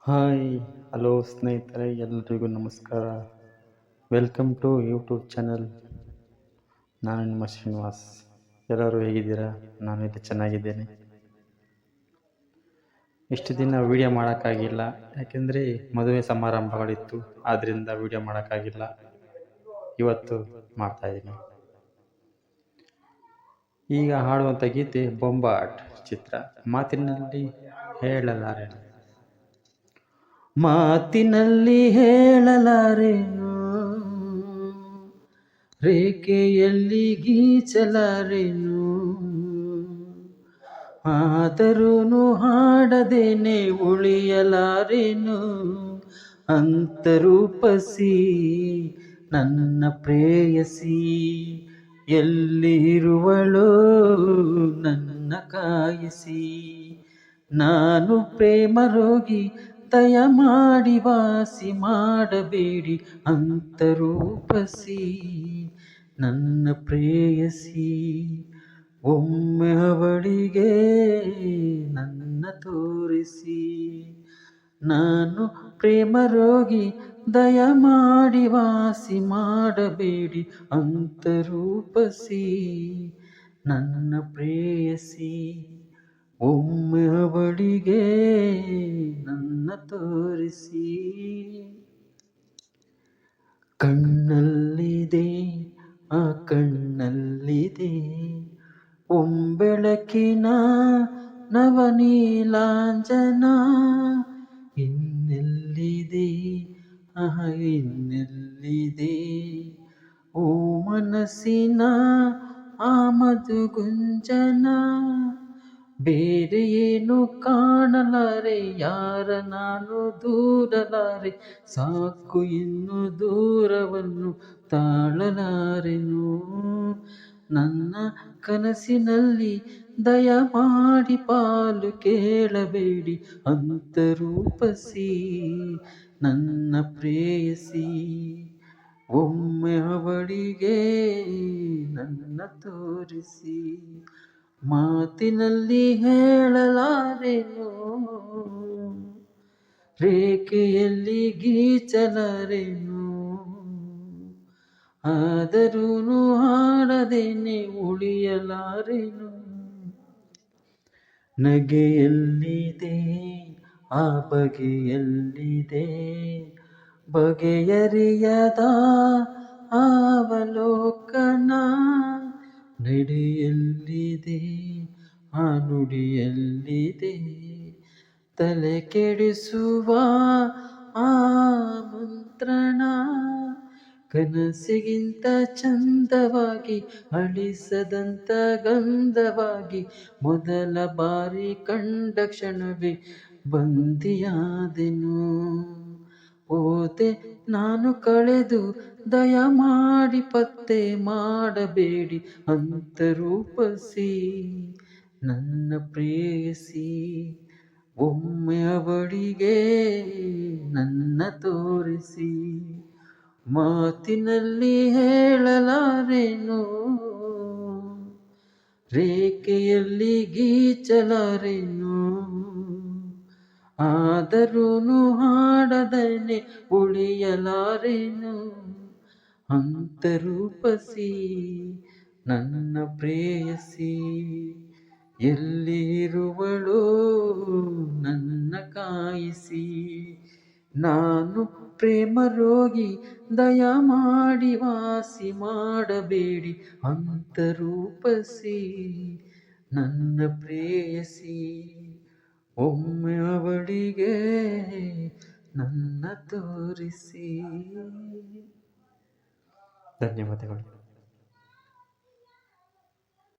Hi hello ಸ್ನೇಹಿತರೆ, ಎಲ್ರಿಗೂ ನಮಸ್ಕಾರ. Welcome to YouTube channel. ನಾನು ನಿಮ್ಮ ಶ್ರೀನಿವಾಸ್. ಎಲ್ಲರೂ ಹೇಗಿದ್ದೀರಾ? ನಾನು ಇಲ್ಲಿ ಚೆನ್ನಾಗಿದ್ದೇನೆ. ಇಷ್ಟು ದಿನ ವಿಡಿಯೋ ಮಾಡೋಕ್ಕಾಗಿಲ್ಲ, ಯಾಕೆಂದರೆ ಮದುವೆ ಸಮಾರಂಭಗಳಿತ್ತು. ಆದ್ದರಿಂದ ವಿಡಿಯೋ ಮಾಡೋಕ್ಕಾಗಿಲ್ಲ. ಇವತ್ತು ಮಾಡ್ತಾಯಿದ್ದೀನಿ. ಈಗ ಹಾಡುವಂಥ ಗೀತೆ ಬೊಂಬಾಟ್ ಚಿತ್ರ. ಮಾತಿನಲ್ಲಿ ಹೇಳಲಾರೆ, ಮಾತಿನಲ್ಲಿ ಹೇಳಲಾರೇನು, ರೇಖೆಯಲ್ಲಿ ಗೀಚಲಾರೇನು, ಆದರೂ ಹಾಡದೇನೆ ಉಳಿಯಲಾರೇನು. ಅಂತರೂಪಸಿ ನನ್ನ ಪ್ರೇಯಸಿ, ಎಲ್ಲಿರುವಳೋ ನನ್ನ ಕಾಯಿಸಿ. ನಾನು ಪ್ರೇಮ ರೋಗಿ, ದಯಮಾಡಿ ವಾಸಿ ಮಾಡಬೇಡಿ. ಅಂತರೂಪಸಿ ನನ್ನ ಪ್ರೇಯಸಿ, ಒಮ್ಮೆ ಅವಳಿಗೆ ನನ್ನ ತೋರಿಸಿ. ನಾನು ಪ್ರೇಮ ರೋಗಿ, ದಯಮಾಡಿ ವಾಸಿ ಮಾಡಬೇಡಿ. ಅಂತರೂಪಸಿ ನನ್ನ ಪ್ರೇಯಸಿ, ಒಮ್ಮೆ ಅವಳಿಗೆ ನನ್ನ ತೋರಿಸಿ. ಕಣ್ಣಲ್ಲಿದೆ ಆ ಕಣ್ಣಲ್ಲಿದೆ ಒಂಬೆಳಕಿನ ನವನೀಲಾಂಜನ. ಇನ್ನೆಲ್ಲಿದೆ ಇನ್ನೆಲ್ಲಿದೆ ಓ ಮನಸ್ಸಿನ ಆ ಮಧುಗುಂಜನ. ಬೇರೆ ಏನು ಕಾಣಲಾರೆ, ಯಾರ ನಾನು ದೂರಲಾರೆ. ಸಾಕು ಇನ್ನು ದೂರವನ್ನು ತಾಳಲಾರೆನು. ನನ್ನ ಕನಸಿನಲ್ಲಿ ದಯಮಾಡಿ ಪಾಲು ಕೇಳಬೇಡಿ. ಅಂತರೂಪಸಿ ನನ್ನ ಪ್ರೇಯಸಿ, ಒಮ್ಮೆ ಅವಳಿಗೆ ನನ್ನ ತೋರಿಸಿ. ಮಾತಿನಲ್ಲಿ ಹೇಳಲಾರೆನು, ರೇಖೆಯಲ್ಲಿ ಗೀಚಲಾರೆನು, ಆದರೂ ಹಾಡದೇನೆ ಉಳಿಯಲಾರೆನು. ನಗೆಯಲ್ಲಿದೆ ಆ ಬಗೆಯಲ್ಲಿದೆ ಬಗೆಯರಿಯದ ಅವಲೋಕನ. ನಡೆಯಲ್ಲಿದೆ ಆ ನುಡಿಯಲ್ಲಿದೆ ತಲೆ ಕೆಡಿಸುವ ಆ ಮಂತ್ರಣ. ಕನಸಿಗಿಂತ ಚಂದವಾಗಿ, ಅಳಿಸದಂತ ಗಂಧವಾಗಿ, ಮೊದಲ ಬಾರಿ ಕಂಡ ಕ್ಷಣವೇ ಬಂದಿಯಾದೆನು. ಓದೆ ನಾನು ಕಳೆದು, ದಯಮಾಡಿ ಪತ್ತೆ ಮಾಡಬೇಡಿ. ಅಂತರೂಪಸಿ ನನ್ನ ಪ್ರೇಯಸಿ, ಒಮ್ಮೆ ಅವಳಿಗೆ ನನ್ನ ತೋರಿಸಿ. ಮಾತಿನಲ್ಲಿ ಹೇಳಲಾರೆನು, ರೇಖೆಯಲ್ಲಿ ಗೀಚಲಾರೆನು, ಆದರೂ ಹಾಡದನೆ ಉಳಿಯಲಾರೆನು. ಅಂತರೂಪಸಿ ನನ್ನ ಪ್ರೇಯಸಿ, ಎಲ್ಲಿರುವಳೋ ನನ್ನ ಕಾಯಿಸಿ. ನಾನು ಪ್ರೇಮ ರೋಗಿ, ದಯಮಾಡಿ ವಾಸಿ ಮಾಡಬೇಡಿ. ಅಂತರೂಪಸಿ ನನ್ನ ಪ್ರೇಯಸಿ, ಒಮ್ಮೆ ಅವಳಿಗೆ ನನ್ನ ತೋರಿಸಿ. ಧನ್ಯವಾದಗಳು.